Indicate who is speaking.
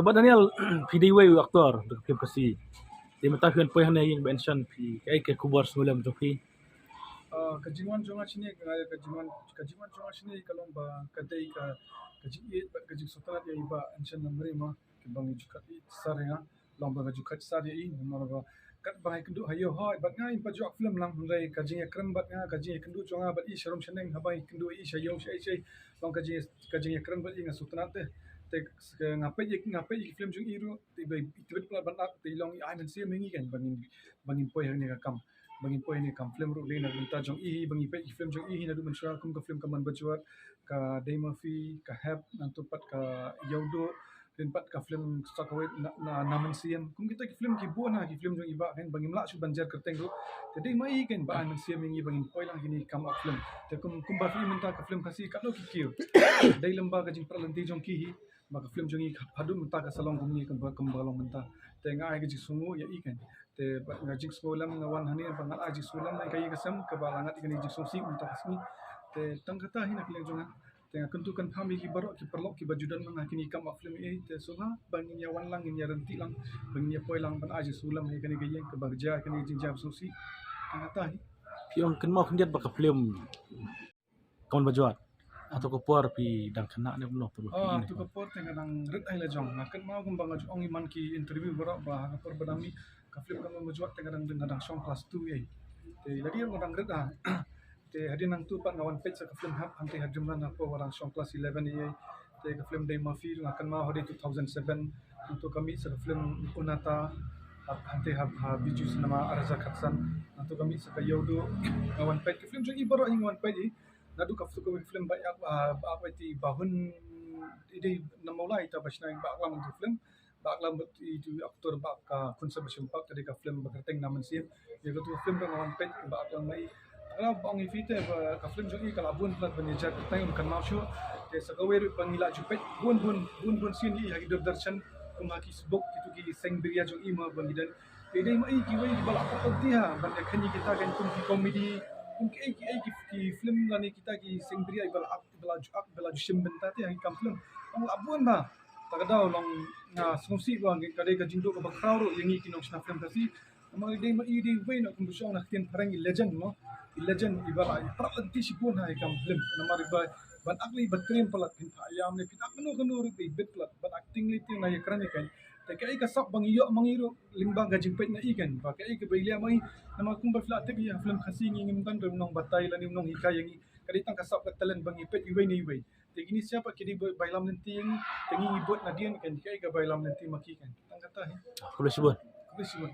Speaker 1: Sobat Daniel, PDW aktor untuk film kasi. Di matakan po yan yung bensan pi kay kubar sulam to pi.
Speaker 2: Kajiman jonga chini kajiman jonga chini kalomba kadai ka kaji sotana ya iba anshan namri ma kibang jukat sarya lomba jukat sarya I namara kat bahai kendu hayo ha bat ngai pa jok film lang mulai kaji ekran bat nga kaji kendu jonga bat I sharom sheneng habai kendu I shayong shay long kaji ekran bat I nga sotana te ngapai film jong iru tiba tibet pula bat ti long I men sia mengi kan bangin poi hani ka kam bangin poi ni kam film ru le na gunta jong I bangi pe film jong I na du mensura kum ka film kaman bajuat ka Day Murphy ka Heb nantu pat ka Yaudo dan pat ka film Stockaway na naman siam kum kita ki film ki buana ki film jong iba kan bangin la su banjar kerteng ru jadi mai kan ba an siam mengi bangin poi lang kini kam up film te kum ba film menta ka film kasi ka lo ki kiu dai lamba ka jing pralanti jong ki hi maka film jong I hadu menta ka salong kum ni kan ba kum balong menta te ngai ka ji sungu ya I kan te ngajik sekolah ngawan hani pangat aji sulam nai kai kesam ke balangat ikani jik sosi untuk asmi te tang kata hina kile jonga te kentukan kami ki barok ki perlok ki bajudan mang kini kam film e te soha bangin ya wan lang ya renti lang bangin ya poi lang pan aji sulam ikani kai ke bagja ikani jik jab sosi tang kata hi
Speaker 1: Yung kan mau kendiat baka film kawan bajuat atau kupuar pi dang kena ne beno tu.
Speaker 2: tu kapor te ngadang red ai la jong nakan mau kum bang ong iman ki interview barok ba kapor badami ka film kamu bajuat te ngadang song class 2 ai te lagi yang ngadang red te hadin nang tu pat ngawan page ka film hab ante hadum lan apa orang song class 11 ai te ka film Day Murphy akan mau hari 2007 untuk kami sa film Unata ante hab biju nama Arza Khatsan untuk kami sa Yaudo ngawan page ka film jong ibaro ngawan page nadu ka film ba apa ti bahun ide namulai ta basna ba aklam untuk film ba aklam itu aktor ba ka conservation park tadi ka film bakerteng naman sim ya tu film ka ngawan page ba aklam mai ala bang ifite ba ka film jong I kalabun plat banija tayong kan masyo te sa gawer pangila jupet bun sin I hagi darshan kumaki sbok itu ki seng birya jong I ma bangidan ide mai ki wai bala ka ti ha ban khani kita kan kum ki comedy kum ki film lani kita ki seng birya bala jushim benta ti hagi kam film ang abun ba tagadaw long na sungsi ba kadai ka jindo ka bakraw ro yangi kinong sna film kasi amang ide wai na kum busong na tin parang legend mo legend ibala pralanti sipun hai kam film namari ba ban akli batrim palat pin ayam ne pin akno kanu ru bit plat ban acting li tin na yakran kan te kai ka sak bang iyo mangiro limbang ga jingpet na ikan ba kai ka bailia mai nama kum ba flat te ya film khasi ngim tan ru nong batai lani nong hikayangi kaditang ka sak talent bang ipet iwai ni iwai te gini siapa kidi bailam nanti yang tengi ibot na dian kan kai ka bailam nanti maki kan tang kata he
Speaker 1: Boleh sebut.
Speaker 2: Boleh sebut